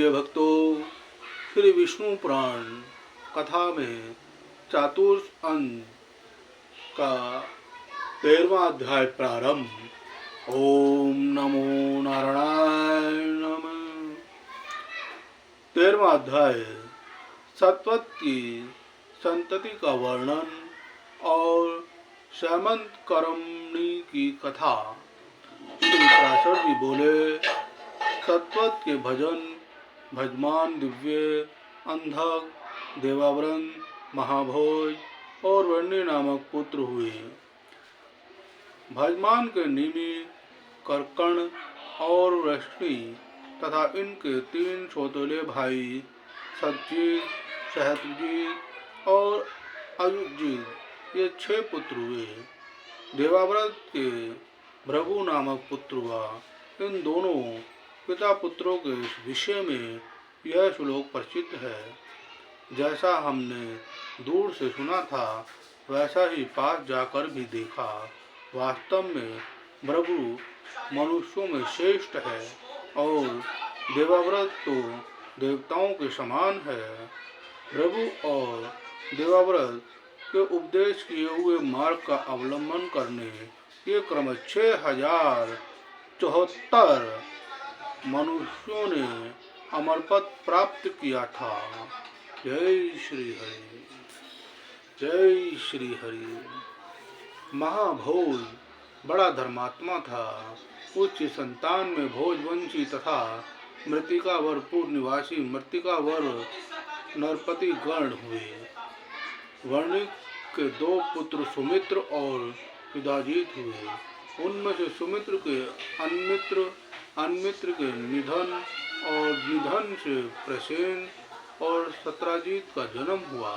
प्रिय भक्तों, श्री विष्णु पुराण कथा में चतुर्थ अंग का 13वां अध्याय प्रारंभ। ओम नमो नारायणाय नमः। 13वां अध्याय सत्वत की संतति का वर्णन और श्यामंत कर्मणि की कथा। श्री पराशर जी बोले, सत्वत के भजमान दिव्य, अंधक, देवावरण, महाभोज और वर्णी नामक पुत्र हुए। भजमान के निमि, कर्कण और वृष्णि तथा इनके 3 सौतेले भाई सतजीत, सहस्त्रजीत और अयुतजीत, ये 6 पुत्र हुए। देवाव्रत के भृगु नामक पुत्र हुआ। इन दोनों पिता पुत्रों के विषय में यह श्लोक प्रसिद्ध है। जैसा हमने दूर से सुना था, वैसा ही पास जाकर भी देखा। वास्तव में भृगु मनुष्यों में श्रेष्ठ है और देवाव्रत तो देवताओं के समान है। भृगु और देवाव्रत के उपदेश किए हुए मार्ग का अवलंबन करने ये क्रम 6074 मनुष्यों ने अमरपद प्राप्त किया था। जय श्री हरि, जय श्री हरि। महाभोज बड़ा धर्मात्मा था। उसकी संतान में भोजवंशी तथा मृतिकावरपुर निवासी मृतिकावर नरपति गण हुए। वर्णिक के 2 पुत्र सुमित्र और युधाजीत हुए। उनमें से सुमित्र के अन्मित्र के निधन और निधन से प्रसेन और सत्राजीत का जन्म हुआ।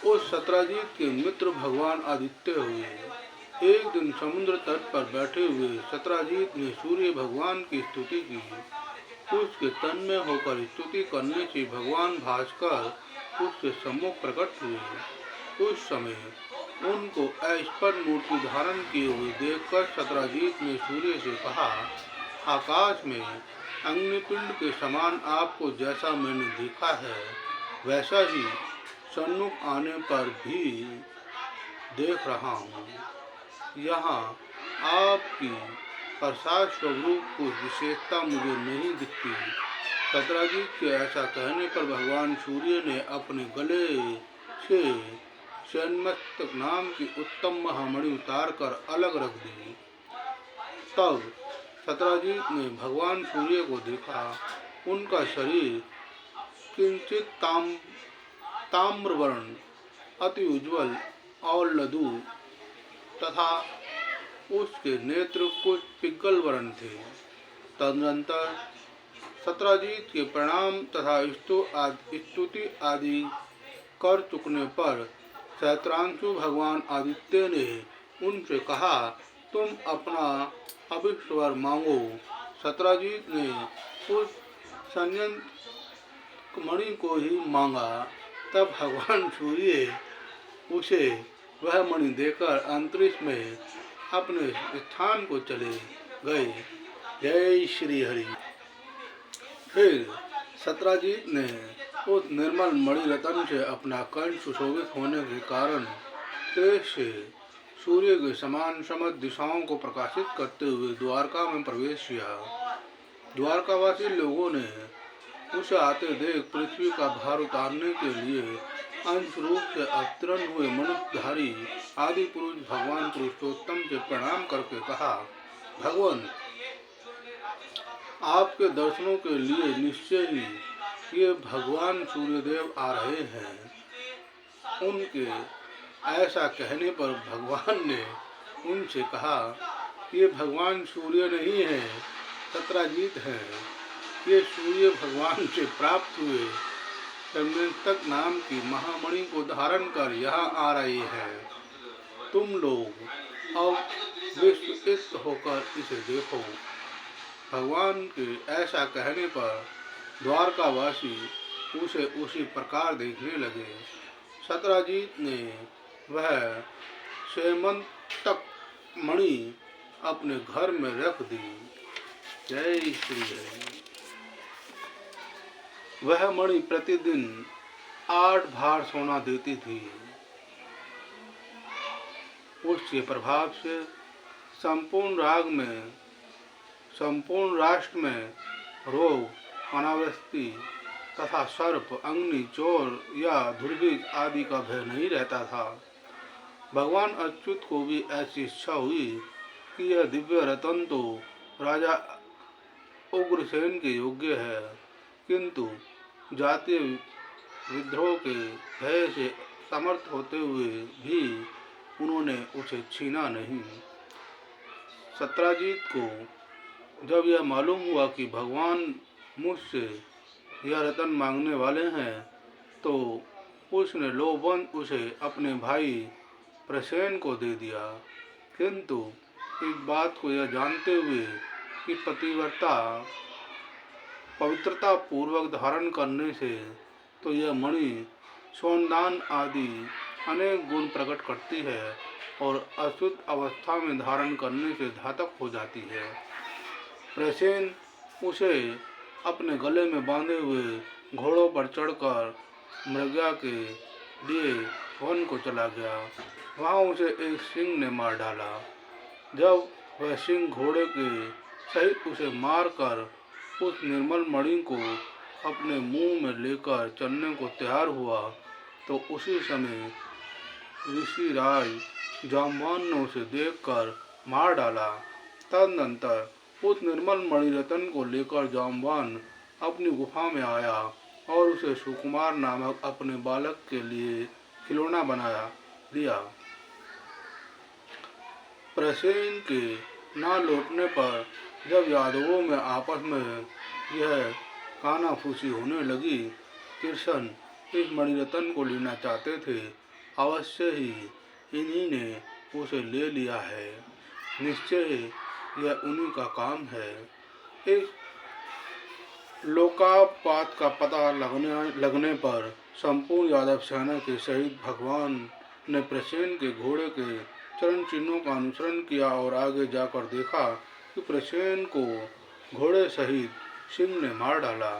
उस सत्राजीत के मित्र भगवान आदित्य हुए। एक दिन समुद्र तट पर बैठे हुए सत्राजीत ने सूर्य भगवान की स्तुति की। उसके तन में होकर स्तुति करने से भगवान भास्कर उसके सम्मुख प्रकट हुए। उस समय उनको ऐश्वर्य मूर्ति धारण किए हुए देखकर सत्राजीत ने सूर्य से कहा, आकाश में अग्निपिंड के समान आपको जैसा मैंने देखा है, वैसा ही सन्मुख आने पर भी देख रहा हूँ। यहाँ आपकी प्रसाद स्वरूप को विशेषता मुझे नहीं दिखती। सत्राजीत के ऐसा कहने पर भगवान सूर्य ने अपने गले से शैनमस्तक नाम की उत्तम महामणि उतार कर अलग रख दी। तब सत्राजीत ने भगवान सूर्य को देखा। उनका शरीर किंचित ताम्रवर्ण, अति उज्ज्वल और लघु तथा उसके नेत्र कुछ पिग्गल वर्ण थे। तदनंतर सत्राजीत के प्रणाम तथा स्तुति आदि कर चुकने पर सहस्त्रांशु भगवान आदित्य ने उनसे कहा, तुम अपना अभीष्ट वर मांगो। सत्राजीत ने उस संयंत्र मणि को ही मांगा। तब भगवान सूर्य उसे वह मणि देकर अंतरिक्ष में अपने स्थान को चले गए। जय श्री हरि। फिर सत्राजीत ने उस निर्मल मणि रत्न से अपना कंठ सुशोभित होने के कारण तेज से सूर्य के समान समस्त दिशाओं को प्रकाशित करते हुए द्वारका में प्रवेश किया। द्वारकावासी लोगों ने उसे आते देख पृथ्वी का भार उतारने के लिए अंश रूप से अवतरण हुए मनुष्यधारी आदि पुरुष भगवान पुरुषोत्तम से प्रणाम करके कहा, भगवान, आपके दर्शनों के लिए निश्चय ही ये भगवान सूर्यदेव आ रहे हैं। उनके ऐसा कहने पर भगवान ने उनसे कहा, ये भगवान सूर्य नहीं है, सत्राजीत हैं। ये सूर्य भगवान से प्राप्त हुए शैनमस्तक नाम की महामणि को धारण कर यहाँ आ रहे हैं। तुम लोग अब विस्मित होकर इसे देखो। भगवान के ऐसा कहने पर द्वारकावासी उसे उसी प्रकार देखने लगे। सत्राजीत ने वह शैनमस्तक मणि अपने घर में रख दी। जय श्री हरि। वह मणि प्रतिदिन 8 भार सोना देती थी। उसके प्रभाव से संपूर्ण राष्ट्र में रोग, अनावृष्टि तथा सर्प, अग्नि, चोर या दुर्भिक्ष आदि का भय नहीं रहता था। भगवान अच्युत को भी ऐसी इच्छा हुई कि यह दिव्य रतन तो राजा उग्रसेन के योग्य है, किंतु जातीय विद्रोह के भय से समर्थ होते हुए भी उन्होंने उसे छीना नहीं। सत्राजीत को जब यह मालूम हुआ कि भगवान मुझसे यह रतन मांगने वाले हैं, तो उसने लोभवश उसे अपने भाई प्रसेन को दे दिया। किंतु इस बात को यह जानते हुए कि पवित्रता पूर्वक धारण करने से तो यह मणि सोमदान आदि अनेक गुण प्रकट करती है और अशुद्ध अवस्था में धारण करने से घातक हो जाती है। प्रसेन उसे अपने गले में बांधे हुए घोड़ों पर चढ़कर मृगया के लिए वन को चला गया। वहाँ उसे एक सिंह ने मार डाला। जब वह सिंह घोड़े के सहित उसे मारकर उस निर्मल मणि को अपने मुंह में लेकर चलने को तैयार हुआ, तो उसी समय ऋषिराज जाम्बान ने उसे देखकर मार डाला। तदनंतर उस निर्मल मणिरत्न को लेकर जाम्बान अपनी गुफा में आया और उसे सुकुमार नामक अपने बालक के लिए खिलौना बना दिया। प्रसेन के न लौटने पर जब यादवों में आपस में यह कानाफूसी होने लगी, कृष्ण इस मणिरत्न को लेना चाहते थे, अवश्य ही इन्हीं ने उसे ले लिया है, निश्चय यह उन्हीं का काम है। इस लोकापात का पता लगने पर संपूर्ण यादव सेना के सहित भगवान ने प्रसेन के घोड़े के चरण चिन्हों का अनुसरण किया और आगे जाकर देखा कि प्रसेन को घोड़े सहित सिंह ने मार डाला।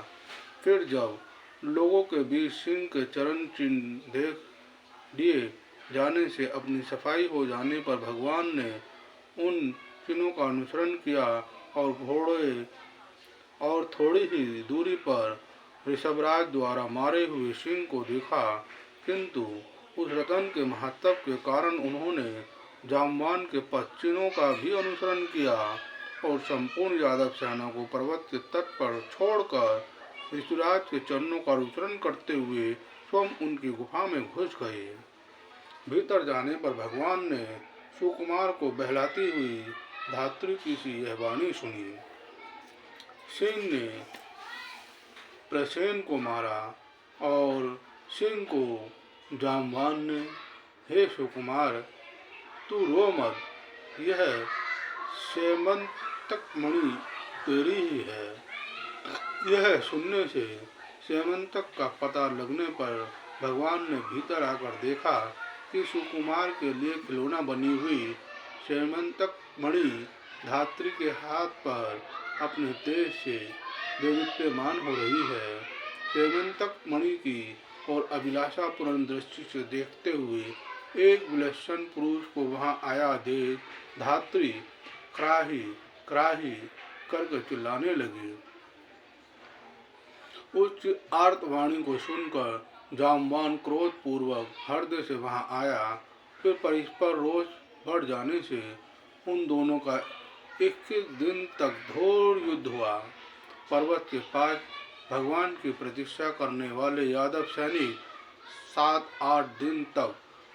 फिर जब लोगों के बीच सिंह के चरण चिन्ह देख दिए जाने से अपनी सफाई हो जाने पर भगवान ने उन चिन्हों का अनुसरण किया और घोड़े और थोड़ी ही दूरी पर ऋषभराज द्वारा मारे हुए सिंह को देखा। किंतु उस रतन के महत्व के कारण उन्होंने जाम्बान के पश्चिमों का भी अनुसरण किया और संपूर्ण यादव सेना को पर्वत के तट पर छोड़कर ऋषिराज के चरणों का अनुसरण करते हुए स्वयं उनकी गुफा में घुस गए। भीतर जाने पर भगवान ने सुकुमार को बहलाती हुई धात्री की सी यह वाणी सुनी। सिंह ने प्रसेन को मारा और सिंह को जाम्बान ने, हे सुकुमार, तू रो मत, यह सेमंतक मणि तेरी ही है। यह सुनने से सेमंतक का पता लगने पर भगवान ने भीतर आकर देखा कि सुकुमार के लिए खिलौना बनी हुई सेमंतक मणि धात्री के हाथ पर अपने तेज से देदीप्यमान हो रही है। सेमंतक मणि की और अभिलाषापूर्ण दृष्टि से देखते हुए एक विलक्षण पुरुष को वहां आया देख धात्री क्राही क्राही करके चिल्लाने लगी। उस आर्तवाणी को सुनकर जाम्बान क्रोध पूर्वक हृदय से वहां आया। फिर परस्पर रोष बढ़ जाने से उन दोनों का 21 दिन तक घोर युद्ध हुआ। पर्वत के पास भगवान की प्रतीक्षा करने वाले यादव सैनिक 7-8 दिन तक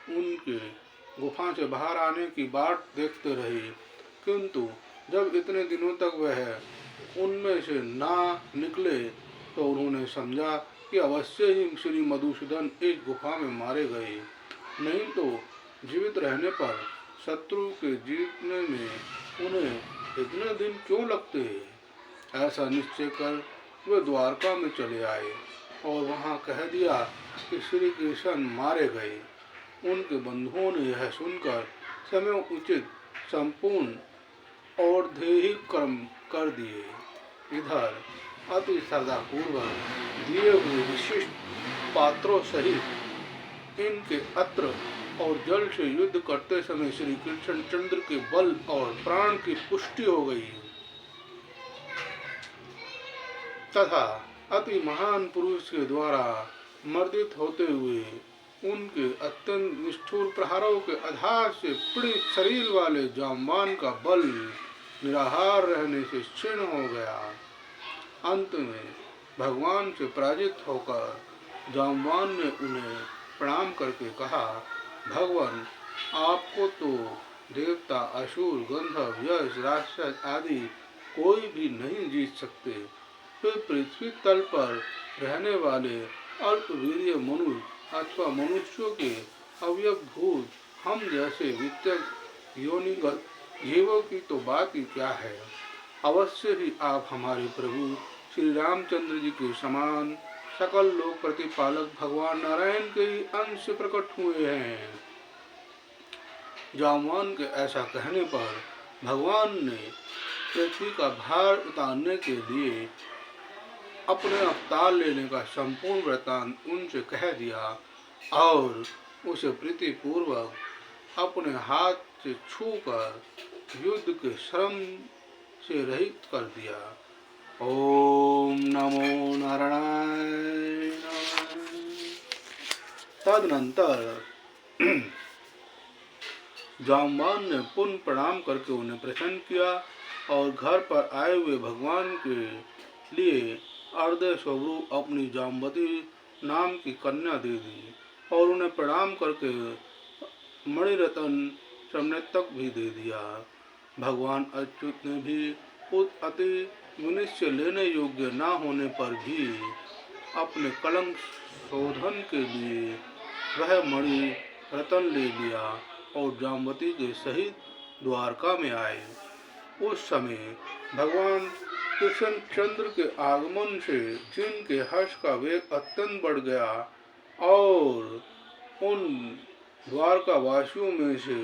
उनके गुफा से बाहर आने की बाट देखते रहे, किंतु जब इतने दिनों तक वह उनमें से ना निकले तो उन्होंने समझा कि अवश्य ही श्री मधुसूदन इस गुफा में मारे गए, नहीं तो जीवित रहने पर शत्रु के जीतने में उन्हें इतने दिन क्यों लगते हैं। ऐसा निश्चय कर वे द्वारका में चले आए और वहां कह दिया कि श्री कृष्ण मारे गए। उनके बंधुओं ने यह सुनकर समय उचित संपूर्ण और दैहिक कर्म कर दिए। इधर अति श्रद्धापूर्वक दिए हुए विशिष्ट पात्रों सहित इनके अत्र और जल से युद्ध करते समय श्री कृष्णचंद्र के बल और प्राण की पुष्टि हो गई तथा अति महान पुरुष के द्वारा मर्दित होते हुए उनके अत्यंत निष्ठुर प्रहारों के आधार से पीड़ित शरीर वाले जाम्बान का बल निराहार रहने से क्षीण हो गया। अंत में भगवान से पराजित होकर जाम्बान ने उन्हें प्रणाम करके कहा, भगवान, आपको तो देवता, असुर, गंधर्व, यक्ष, राक्षस आदि कोई भी नहीं जीत सकते। तो पृथ्वी तल पर रहने वाले अल्पवीर्य मनुष्य अथवा मनुष्यों के अवयवभूत हम जैसे वित्यक योनिगत जीवों की तो बात ही क्या है। अवश्य ही आप हमारे प्रभु श्री रामचंद्र जी के समान सकल लोक प्रतिपालक भगवान नारायण के ही अंश प्रकट हुए हैं। जाम्बान के ऐसा कहने पर भगवान ने पृथ्वी का भार उतारने के लिए अपने अवतार लेने का संपूर्ण वृत्तांत उनसे कह दिया और उसे प्रीतिपूर्वक अपने हाथ से छूकर युद्ध के श्रम से रहित कर दिया। ओम नमो नारायणाय। तदनंतर जाम्बान ने पुनः प्रणाम करके उन्हें प्रसन्न किया और घर पर आए हुए भगवान के लिए अर्ध स्वरूप अपनी जाम्बती नाम की कन्या दे दी और उन्हें प्रणाम करके मणिरत्न समनेतक भी दे दिया। भगवान अच्युत ने भी उस अति विनिश्चय लेने योग्य न होने पर भी अपने कलंक शोधन के लिए वह मणि रतन ले लिया और जाम्बती के सहित द्वारका में आए। उस समय भगवान कृष्णचंद्र के आगमन से जिनके हर्ष का वेग अत्यंत बढ़ गया और उन द्वारका वासियों में से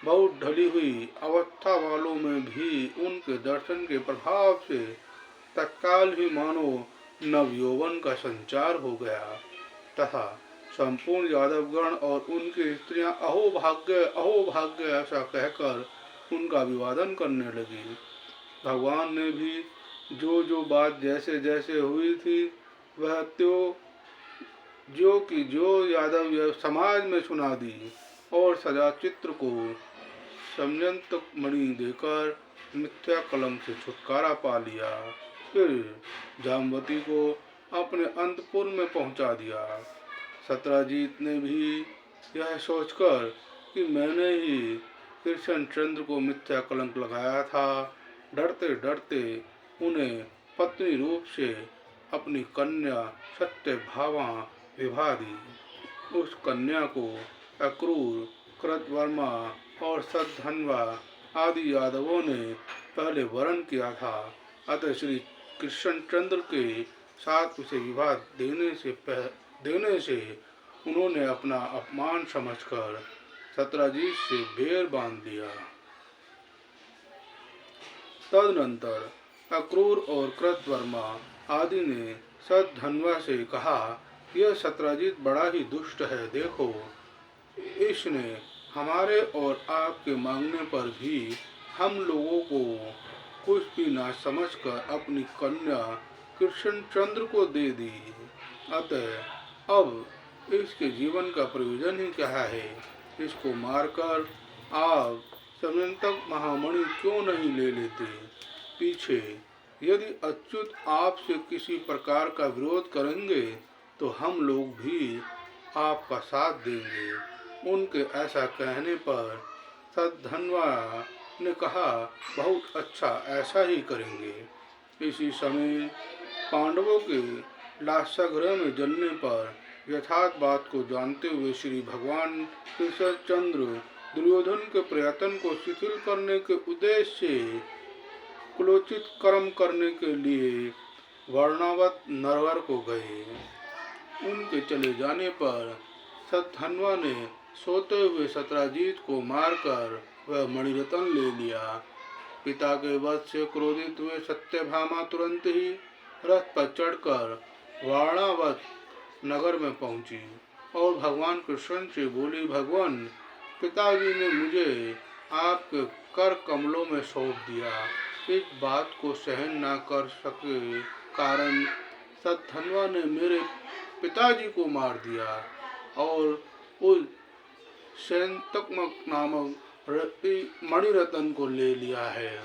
बहुत ढली हुई अवस्था वालों में भी उनके दर्शन के प्रभाव से तत्काल ही मानो नवयौवन का संचार हो गया तथा संपूर्ण यादवगण और उनकी स्त्रियां अहो भाग्य ऐसा कहकर उनका अभिवादन करने लगी। भगवान ने भी जो बात जैसे जैसे हुई थी वह जो यादव समाज में सुना दी और सजा चित्र को समयंत मणि देकर मिथ्या कलंक से छुटकारा पा लिया। फिर जाम्बती को अपने अंतपुर में पहुंचा दिया। सत्राजीत ने भी यह सोचकर कि मैंने ही कृष्णचंद्र को मिथ्या कलंक लगाया था, डरते डरते उन्हें पत्नी रूप से अपनी कन्या सत्यभामा विभा दी। उस कन्या को अक्रूर, कृतवर्मा और सद्धन्वा आदि यादवों ने पहले वरण किया था। अतः श्री कृष्णचंद्र के साथ उसे विवाह देने से उन्होंने अपना अपमान समझकर सत्राजीत से बैर बांध लिया। तदनंतर अक्रूर और कृतवर्मा आदि ने सद्धन्वा से कहा, यह सत्राजीत बड़ा ही दुष्ट है। देखो, इसने हमारे और आपके मांगने पर भी हम लोगों को कुछ भी ना समझकर अपनी कन्या कृष्णचंद्र को दे दी। अतः अब इसके जीवन का प्रयोजन ही क्या है। इसको मारकर आप समयंतक महामणि क्यों नहीं ले लेते। पीछे यदि अच्युत आपसे किसी प्रकार का विरोध करेंगे तो हम लोग भी आपका साथ देंगे। उनके ऐसा कहने पर सद्धन्वा ने कहा, बहुत अच्छा, ऐसा ही करेंगे। इसी समय पांडवों के लाक्षागृह में जलने पर यथार्थ बात को जानते हुए श्री भगवान कृष्णचंद्र दुर्योधन के प्रयत्न को शिथिल करने के उद्देश्य से कुलोचित कर्म करने के लिए वर्णावत नरवर को गए। उनके चले जाने पर सद्धन्वा ने सोते हुए सत्राजीत को मारकर वह मणिरत्न ले लिया। पिता के वध से क्रोधित हुए सत्यभामा तुरंत ही रथ पर चढ़कर वारणावत नगर में पहुंची और भगवान कृष्ण से बोली, भगवान पिताजी ने मुझे आपके कर कमलों में सौंप दिया। इस बात को सहन न कर सके कारण सतधनवा ने मेरे पिताजी को मार दिया और उस सेंतकमक नामक मणिरत्न को ले लिया है,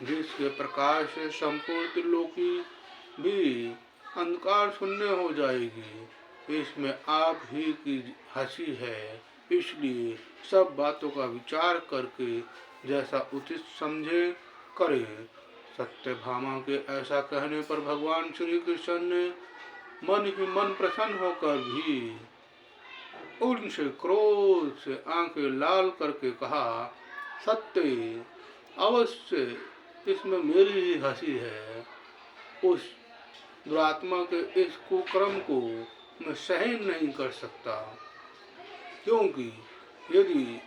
जिसके प्रकाश से संपूर्ण त्रिलोकी भी अंधकार शून्य हो जाएगी। इसमें आप ही की हंसी है, इसलिए सब बातों का विचार करके जैसा उचित समझे करे। सत्यभामा के ऐसा कहने पर भगवान श्री कृष्ण ने मन ही मन प्रसन्न होकर भी उनसे क्रोध से आंखें लाल करके कहा, सत्य अवश्य इसमें मेरी ही हंसी है। उस दुरात्मा के इस कुकर्म को मैं सहन नहीं कर सकता, क्योंकि यदि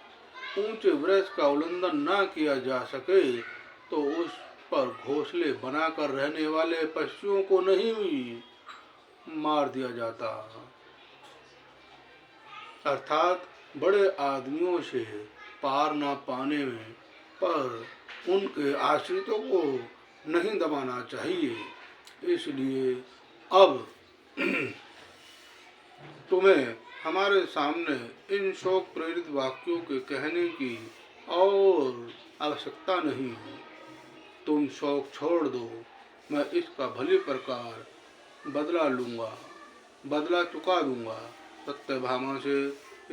ऊंचे वृक्ष का उल्लंघन न किया जा सके तो उस पर घोंसले बनाकर रहने वाले पक्षियों को नहीं भी मार दिया जाता, अर्थात बड़े आदमियों से पार न पाने में पर उनके आश्रितों को नहीं दबाना चाहिए। इसलिए अब तुम्हें हमारे सामने इन शोक प्रेरित वाक्यों के कहने की और आवश्यकता नहीं। तुम शोक छोड़ दो, मैं इसका भली प्रकार बदला चुका दूंगा। सत्यभामा से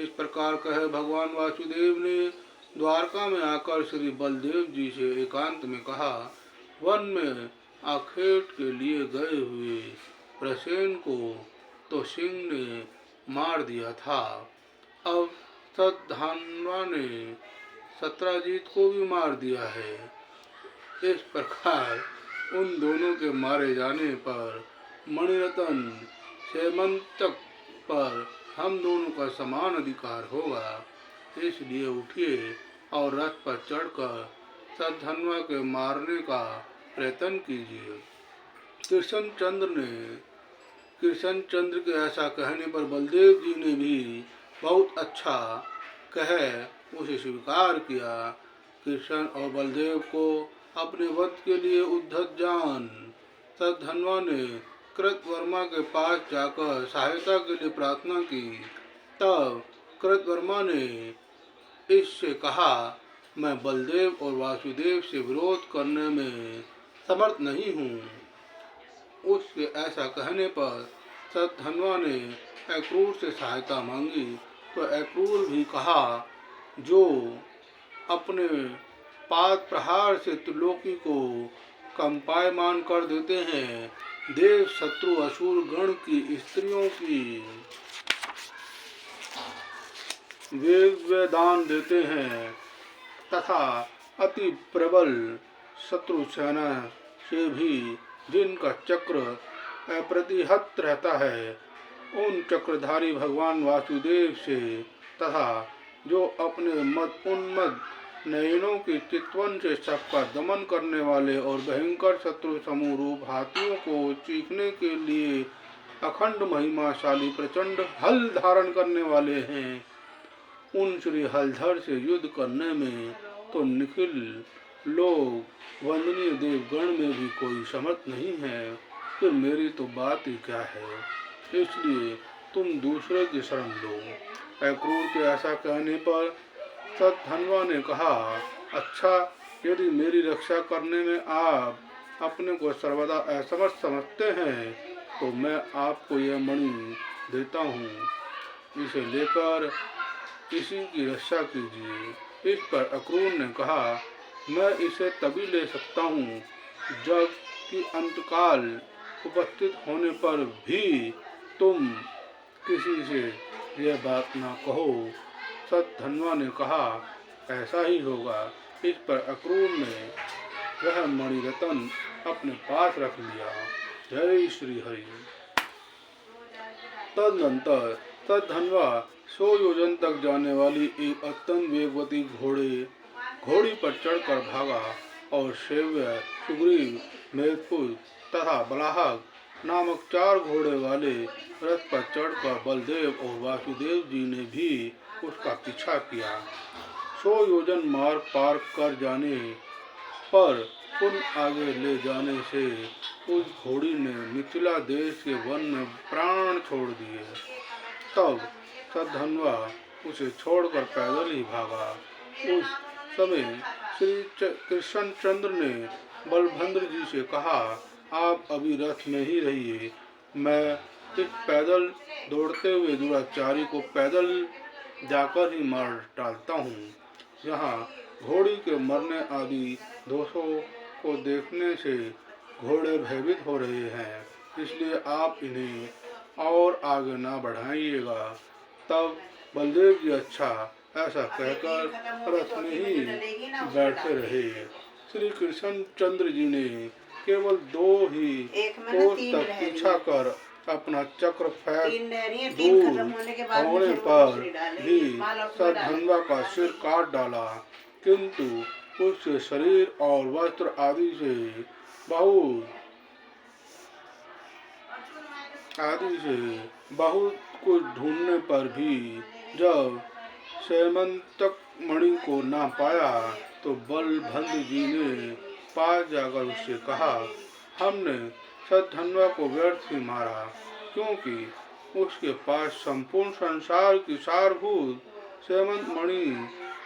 इस प्रकार कहे भगवान वासुदेव ने द्वारका में आकर श्री बलदेव जी से एकांत में कहा, वन में आखेट के लिए गए हुए प्रसेन को तो सिंह ने मार दिया था, अब सतधनवा ने सत्राजीत को भी मार दिया है। इस प्रकार उन दोनों के मारे जाने पर मणिरत्न सेमंतक पर हम दोनों का समान अधिकार होगा। इसलिए उठिए और रथ पर चढ़कर सतधनवा के मारने का प्रयत्न कीजिए। कृष्णचंद्र के ऐसा कहने पर बलदेव जी ने भी बहुत अच्छा कह उसे स्वीकार किया। कृष्ण और बलदेव को अपने वध के लिए उद्धत जान सतधनवा ने कृतवर्मा के पास जाकर सहायता के लिए प्रार्थना की। तब कृतवर्मा ने इससे कहा, मैं बलदेव और वासुदेव से विरोध करने में समर्थ नहीं हूँ। उसके ऐसा कहने पर सतधनवा ने अक्रूर से सहायता मांगी तो अक्रूर भी कहा, जो अपने पाद प्रहार से त्रिलोकी को कंपायमान कर देते हैं, देव शत्रु असुर गण की स्त्रियों की वेदान देते हैं तथा अति प्रबल शत्रु सेना से भी जिनका चक्र अप्रतिहत रहता है, उन चक्रधारी भगवान वासुदेव से तथा जो अपने उन्मद नयनों की चितवन से सबका दमन करने वाले और भयंकर शत्रु समूह रूप हाथियों को चीखने के लिए अखंड महिमाशाली प्रचंड हल धारण करने वाले हैं, उन श्री हलधर से युद्ध करने में तो निखिल लोग वंदनीय देवगण में भी कोई समर्थ नहीं है, फिर मेरी तो बात ही क्या है। इसलिए तुम दूसरे की शरण लो। अक्रूर के ऐसा कहने पर सतधनवा ने कहा, अच्छा, यदि मेरी रक्षा करने में आप अपने को सर्वदा असमर्थ समझते हैं तो मैं आपको यह मणि देता हूँ, इसे लेकर इसी की रक्षा कीजिए। इस पर अक्रूर ने कहा, मैं इसे तभी ले सकता हूँ जब कि अंतकाल उपस्थित होने पर भी तुम किसी से यह बात ना कहो। सतधनवा ने कहा, ऐसा ही होगा। इस पर अक्रूर ने वह मणिरत्न अपने पास रख लिया। जय श्री हरि। तदनंतर सतधनवा 100 योजन तक जाने वाली एक अत्यंत वेगवती घोड़ी पर चढ़कर भागा और सेव्य सुग्रीव, मेघपुत्र तथा बलाहक नामक 4 घोड़े वाले रथ पर चढ़कर बलदेव और वासुदेव जी ने भी उसका पीछा किया। 100 योजन मार्ग पार कर जाने पर पुनः आगे ले जाने से उस घोड़ी ने मिथिला देश के वन में प्राण छोड़ दिए। तब सधन्वा उसे छोड़कर पैदल ही भागा। उस समय श्री कृष्णचंद्र ने बलभद्र जी से कहा, आप अभी रथ में ही रहिए, मैं इस पैदल दौड़ते हुए दुराचारी को पैदल जाकर ही मार डालता हूँ। यहाँ घोड़ी के मरने आदि दोषों को देखने से घोड़े भयभीत हो रहे हैं, इसलिए आप इन्हें और आगे ना बढ़ाइएगा। तब बलदेव जी अच्छा, ऐसा कहकर रथ में ही बैठे रहे। श्री कृष्णचंद्र जी ने केवल 2 ही कोस तक पीछा कर अपना चक्र फेंक दूर होने पर भी सधन्वा का सिर काट डाला, किंतु उसके शरीर और वस्त्र आदि से बहुत कुछ ढूंढने पर भी जब सेमंतक मणि को ना पाया तो बलभद्र जी ने पास जाकर उससे कहा, हमने सधन्वा को व्यर्थ ही मारा, क्योंकि उसके पास संपूर्ण संसार की सारभूत सेमंत मणि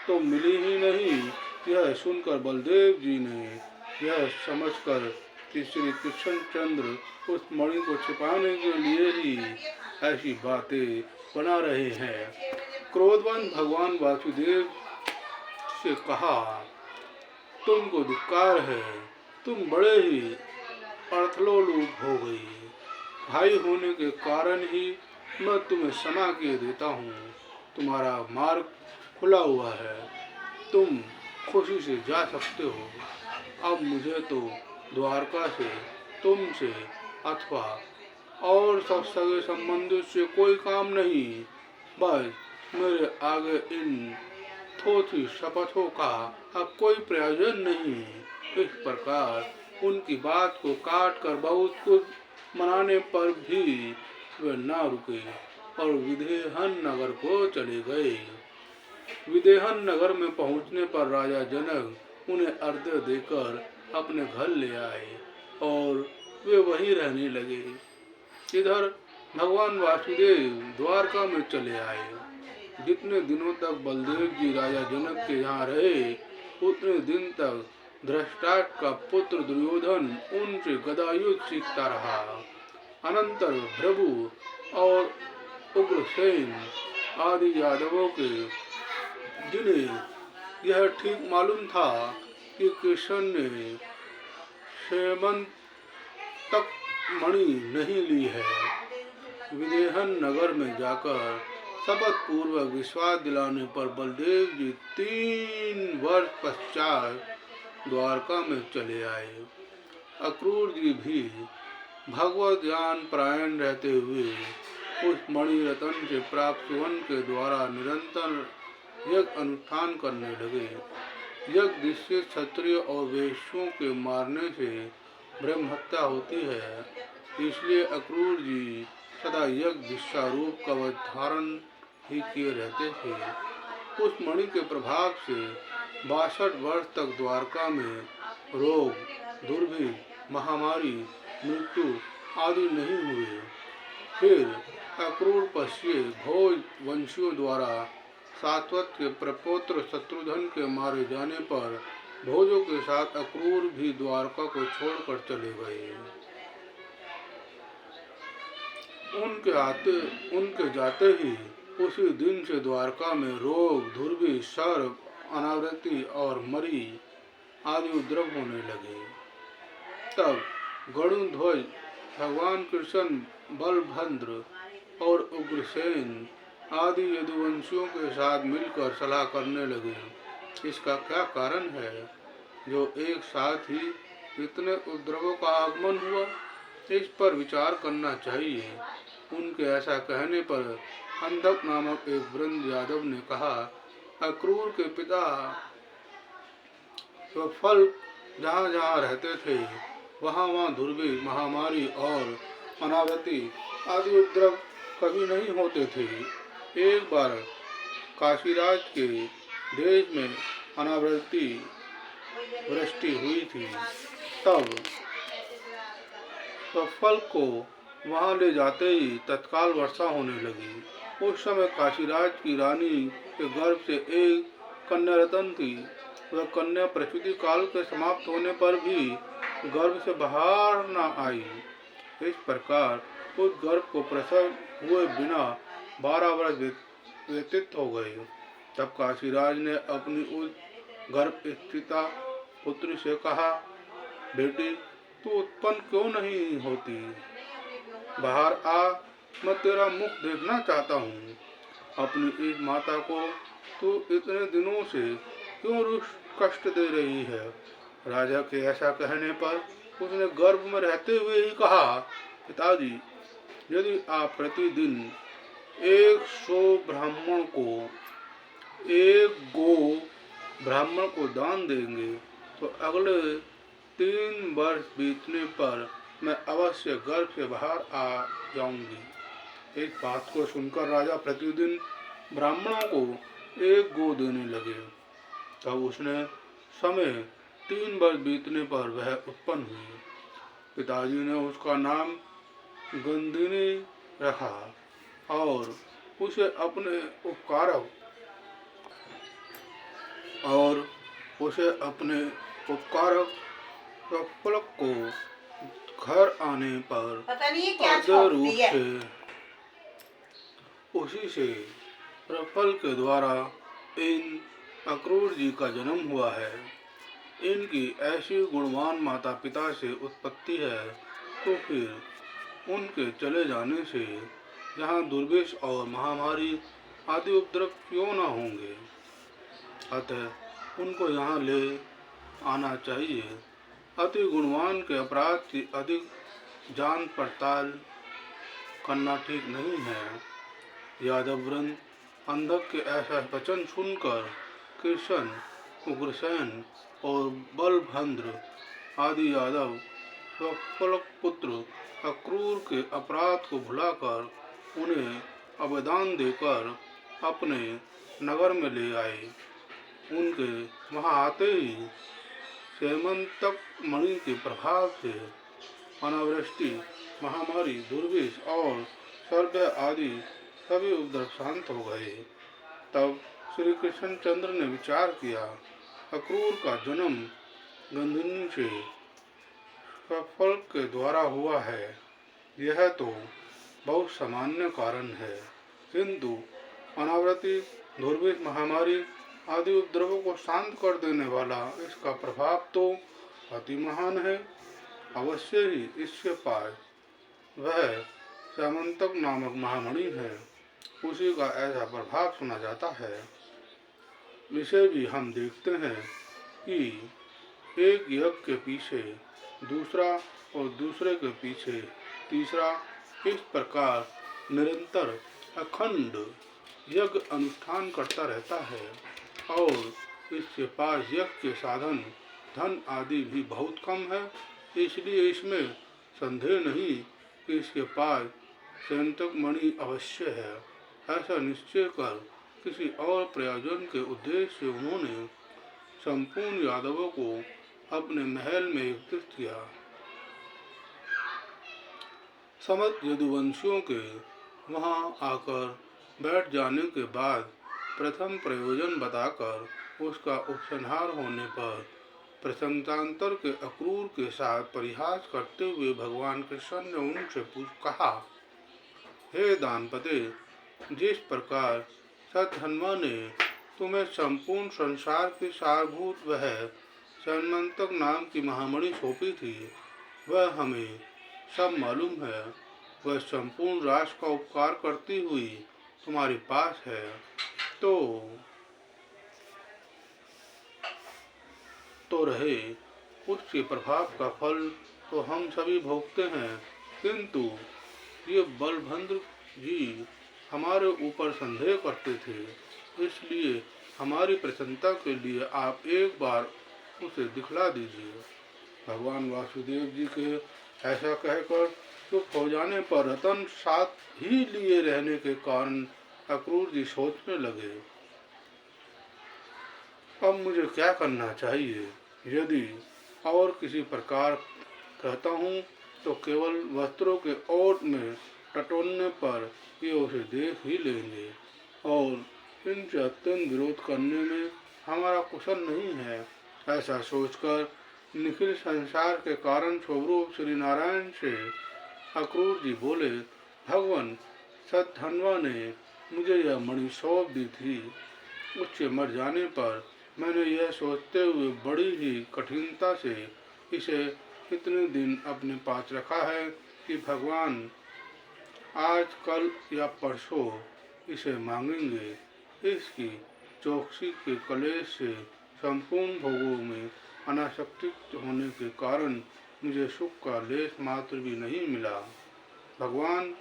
तो मिली ही नहीं। यह सुनकर बलदेव जी ने यह समझकर कि श्री कृष्णचंद्र उस मणि को छिपाने के लिए ही ऐसी बातें बना रहे हैं, क्रोधवान भगवान वासुदेव से कहा, तुमको धिक्कार है, तुम बड़े ही अर्थलोलुप हो गई। भाई होने के कारण ही मैं तुम्हें क्षमा किए देता हूँ। तुम्हारा मार्ग खुला हुआ है, तुम खुशी से जा सकते हो। अब मुझे तो द्वारका से, तुमसे अथवा और सब सगे संबंधियों से कोई काम नहीं, बस मेरे आगे इन थोथी शपथों का अब कोई प्रयोजन नहीं। इस प्रकार उनकी बात को काट कर बहुत कुछ मनाने पर भी वे न रुके और विदेहन नगर को चले गए। विदेहन नगर में पहुंचने पर राजा जनक उन्हें अर्घ्य देकर अपने घर ले आए और वे वहीं रहने लगे। इधर भगवान वासुदेव द्वारका में चले आए। जितने दिनों तक बलदेव जी राजा जनक के यहाँ रहे, उतने दिन तक धृतराष्ट्र का पुत्र दुर्योधन उनसे गदायुद्ध सीखता रहा। अनंतर भृगु और उग्रसेन आदि यादवों के, जिन्हें यह ठीक मालूम था कि कृष्ण ने सेमंतक मणि नहीं ली है, विदेहन नगर में जाकर शपथ पूर्वक विश्वास दिलाने पर बलदेव जी 3 वर्ष पश्चात द्वारका में चले आए। अक्रूर जी भी भगवत ज्ञान परायण रहते हुए उस मणि रतन से प्राप्त सुवन के द्वारा निरंतर यज्ञ अनुष्ठान करने लगे। यज्ञ जिससे क्षत्रिय और वैश्यों के मारने से ब्रह्म हत्या होती है, इसलिए अक्रूर जी सदा यज्ञ दिशा रूप कवच धारण ही किए रहते थे। उस मणि के प्रभाव से 62 वर्ष तक द्वारका में रोग, दुर्भिक्ष, महामारी, मृत्यु आदि नहीं हुए। फिर अक्रूर पश्ये भोज वंशियों द्वारा सात्वत के प्रपौत्र शत्रुघ्न के मारे जाने पर भोजों के साथ अक्रूर भी द्वारका को छोड़कर चले गए। उनके जाते ही उसी दिन से द्वारका में रोग, दुर्भिक्ष, सर्प, अनावृत्ति और मरी आदि उपद्रव होने लगे। तब गरुड़ध्वज भगवान कृष्ण, बलभद्र और उग्रसेन आदि यदुवंशियों के साथ मिलकर सलाह करने लगे। इसका क्या कारण है जो एक साथ ही इतने उपद्रवों का आगमन हुआ? इस पर विचार करना चाहिए। उनके ऐसा कहने पर अंधक नामक एक वृंद यादव ने कहा, अक्रूर के पिता फल जहाँ जहाँ रहते थे वहाँ दुर्भिक्ष, महामारी और अनावृत्ति आदि उपद्रव कभी नहीं होते थे। एक बार काशीराज के देश में अनावृत्ति वृष्टि हुई थी। तब फल को वहां ले जाते ही तत्काल वर्षा होने लगी। उस समय काशीराज की रानी के गर्भ से एक कन्या रतन थी। वह कन्या प्रसूति काल के समाप्त होने पर भी गर्भ से बाहर न आई। इस प्रकार उस गर्भ को प्रसव हुए बिना 12 वर्ष व्यतीत हो गए। तब काशीराज ने अपनी उस गर्भ स्थिता पुत्री से कहा, बेटी तू उत्पन्न क्यों नहीं होती? बाहर आ, मैं तेरा मुख देखना चाहता हूँ। अपनी इस माता को तू इतने दिनों से क्यों कष्ट दे रही है? राजा के ऐसा कहने पर उसने गर्भ में रहते हुए ही कहा, पिताजी यदि आप प्रतिदिन 100 ब्राह्मण को एक गो ब्राह्मण को दान देंगे तो अगले 3 वर्ष बीतने पर मैं अवश्य गर्भ से बाहर आ जाऊंगी। इस बात को सुनकर राजा प्रतिदिन ब्राह्मणों को एक गो देने लगे। तब उसने समय 3 वर्ष बीतने पर वह उत्पन्न हुई। पिताजी ने उसका नाम गंधिनी रखा और उसे अपने उपकारक प्रफुल्ल को घर आने पर आदर रूप से उसी से प्रफुल्ल के द्वारा इन अक्रूर जी का जन्म हुआ है। इनकी ऐसी गुणवान माता पिता से उत्पत्ति है तो फिर उनके चले जाने से यहाँ दुर्भिक्ष और महामारी आदि उपद्रव क्यों न होंगे? अतः उनको यहाँ ले आना चाहिए। अति गुणवान के अपराध की अधिक जान पड़ताल करना ठीक नहीं है। यादव वृंद अंधक के ऐसा वचन सुनकर कृष्ण, उग्रसेन और बलभद्र आदि यादव प्रफुल्ल पुत्र अक्रूर के अपराध को भुलाकर उन्हें अवदान देकर अपने नगर में ले आए। उनके वहां आते ही सेमंतक मणि के प्रभाव से अनावृष्टि, महामारी, दुर्भिक्ष और सर्प आदि सभी उपद्रव शांत हो गए। तब श्री कृष्णचंद्र ने विचार किया, अक्रूर का जन्म गंधिनी से प्रफुल्ल के द्वारा हुआ है, यह तो बहुत सामान्य कारण है, किंतु अनावृत्ति, दुर्भिक्ष, महामारी आदि उपद्रवों को शांत कर देने वाला इसका प्रभाव तो अति महान है। अवश्य ही इसके पास वह सेमंतक नामक महामणि है, उसी का ऐसा प्रभाव सुना जाता है। इसे भी हम देखते हैं कि एक यज्ञ के पीछे दूसरा और दूसरे के पीछे तीसरा, इस प्रकार निरंतर अखंड यज्ञ अनुष्ठान करता रहता है और इसके पास यज्ञ के साधन, धन आदि भी बहुत कम है। इसलिए इसमें संदेह नहीं कि इसके पास सेमंतक मणि अवश्य है। ऐसा निश्चय कर किसी और प्रयोजन के उद्देश्य से उन्होंने संपूर्ण यादवों को अपने महल में एकत्रित किया। समस्त यदुवंशियों के वहां आकर बैठ जाने के बाद प्रथम प्रयोजन बताकर उसका उपसंहार होने पर प्रशंसांतर के अक्रूर के साथ परिहास करते हुए भगवान कृष्ण ने उनसे कहा, हे दानपते, जिस प्रकार सतहनुमा ने तुम्हें संपूर्ण संसार की सारभूत वह सेमंतक नाम की महामणि सौंपी थी, वह हमें सब मालूम है। वह संपूर्ण राष्ट्र का उपकार करती हुई तुम्हारे पास है, तो रहे उसके प्रभाव का फल तो हम सभी भोगते हैं, किंतु ये बलभद्र जी हमारे ऊपर संदेह करते थे, इसलिए हमारी प्रसन्नता के लिए आप एक बार उसे दिखला दीजिए। भगवान वासुदेव जी के ऐसा कहकर चुप हो जाने पर रतन साथ ही लिए रहने के कारण अक्रूर जी सोचने लगे, अब मुझे क्या करना चाहिए। यदि और किसी प्रकार कहता हूँ तो केवल वस्त्रों के ओट में टटोलने पर ये उसे देख ही लेंगे और इनसे अत्यंत विरोध करने में हमारा कुशल नहीं है। ऐसा सोचकर निखिल संसार के कारण स्वरूप श्री नारायण से अक्रूर जी बोले, भगवान सतधनवा ने मुझे यह मणि सौंप दी थी। उसके मर जाने पर मैंने यह सोचते हुए बड़ी ही कठिनता से इसे इतने दिन अपने पास रखा है कि भगवान आज कल या परसों इसे मांगेंगे। इसकी चौकसी के कलेश से संपूर्ण भोगों में अनासक्ति होने के कारण मुझे सुख का लेश मात्र भी नहीं मिला। भगवान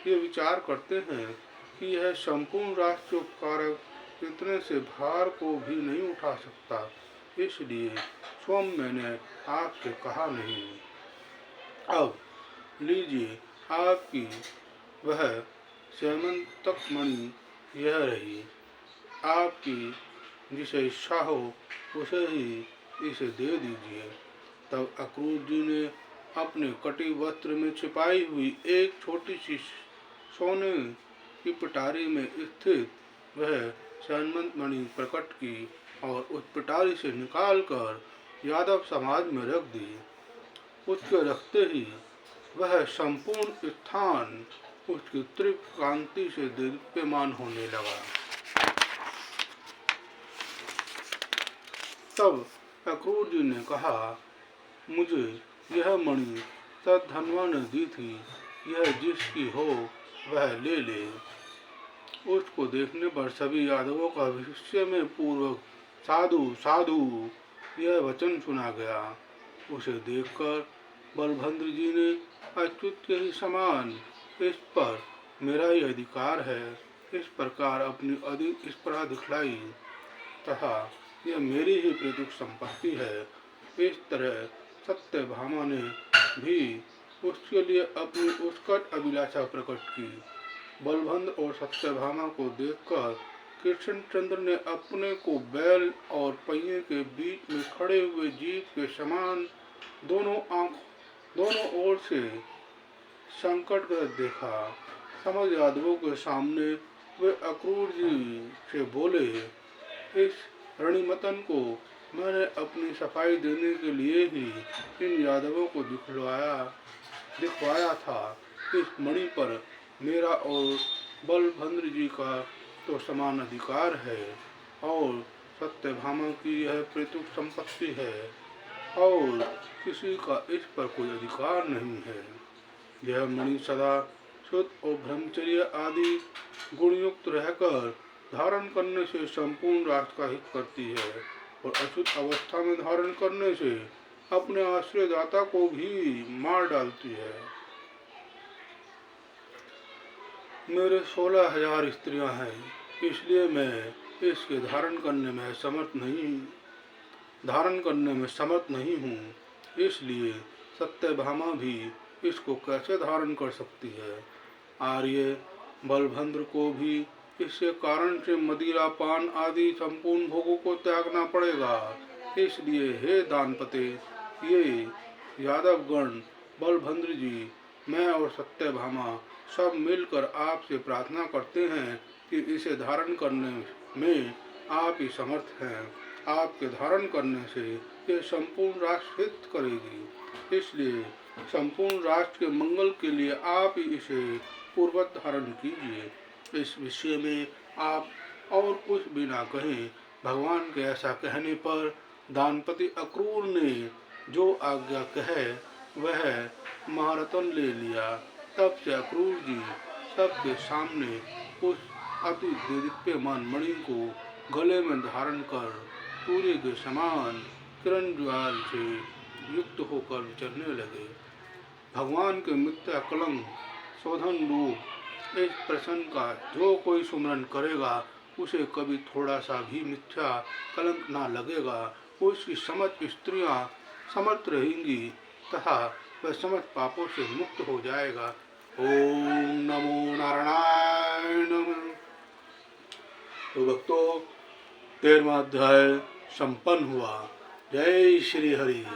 ये विचार करते हैं कि यह संपूर्ण राष्ट्रोपकारक इतने से भार को भी नहीं उठा सकता, इसलिए स्वयं मैंने आपसे कहा नहीं। अब लीजिए आपकी वह स्यमंतक मणि यह रही, आपकी जिसे इच्छा हो उसे ही इसे दे दीजिए। तब अक्रूर जी ने अपने कटी वस्त्र में छिपाई हुई एक छोटी सी सोने की पिटारी में स्थित वह स्यमंत मणि प्रकट की और उस पिटारी से निकालकर यादव समाज में रख दी। उसके रखते ही वह संपूर्ण स्थान उसकी तीव्र कांति से दीप्यमान होने लगा। तब अक्रूर जी ने कहा, मुझे यह मणि सतधनवा ने दी थी, यह जिसकी हो वह ले ले। उसको देखने पर सभी यादवों का विस्मय में पूर्वक साधु साधु यह वचन सुना गया। उसे देखकर बलभद्र जी ने अच्युत के ही समान इस पर मेरा ही अधिकार है इस प्रकार अपनी अधिक स्पर्धा दिखलाई तथा यह मेरी ही प्रयुक्त संपत्ति है। इस तरह सत्यभामा ने भी उसके लिए अपनी उत्कट अभिलाषा प्रकट की। बलभद्र और सत्यभामा को देखकर कृष्णचंद्र ने अपने को बैल और पहिए के बीच में खड़े हुए जीव के समान दोनों ओर से संकटग्रस्त देखा। समझ यादवों के सामने वे अक्रूर जी से बोले, इस रणिमतन को मैंने अपनी सफाई देने के लिए ही इन यादवों को दिखवाया था। इस मणि पर मेरा और बलभद्र जी का तो समान अधिकार है और सत्यभामा की यह प्रयुक्त संपत्ति है और किसी का इस पर कोई अधिकार नहीं है। यह मणि सदा शुद्ध और ब्रह्मचर्य आदि गुणयुक्त रहकर धारण करने से संपूर्ण राष्ट्र का हित करती है और अशुद्ध अवस्था में धारण करने से अपने आश्रयदाता को भी मार डालती है। मेरे 16,000 स्त्रियां हैं, इसलिए मैं इसके धारण करने में समर्थ नहीं हूँ। इसलिए सत्यभामा भी इसको कैसे धारण कर सकती है। आर्य बलभद्र को भी इसके कारण से मदिरा पान आदि संपूर्ण भोगों को त्यागना पड़ेगा। इसलिए हे दानपते, ये यादवगण, बलभद्र जी, मैं और सत्यभामा सब मिलकर आपसे प्रार्थना करते हैं कि इसे धारण करने में आप ही समर्थ हैं। आपके धारण करने से ये संपूर्ण राष्ट्र हित करेगी, इसलिए संपूर्ण राष्ट्र के मंगल के लिए आप ही इसे पूर्वत धारण कीजिए। इस विषय में आप और कुछ भी ना कहें। भगवान के ऐसा कहने पर दानपति अक्रूर ने जो आज्ञा कहे वह महारथन ले लिया। तब से अक्रूर जी सबके सामने उस अति दीप्यमान मणि को गले में धारण कर सूर्य के समान किरण ज्वाल से युक्त होकर विचरने लगे। भगवान के मिथ्या कलंक शोधन रूप इस प्रसंग का जो कोई सुमरन करेगा उसे कभी थोड़ा सा भी मिथ्या कलंक ना लगेगा। उसकी समस्त स्त्रियां समर्थ रहेंगी तथा वह समस्त पापों से मुक्त हो जाएगा। ओम नमो नारायणाय नमः। तो भक्तों 13वां अध्याय संपन्न हुआ। जय श्री हरि।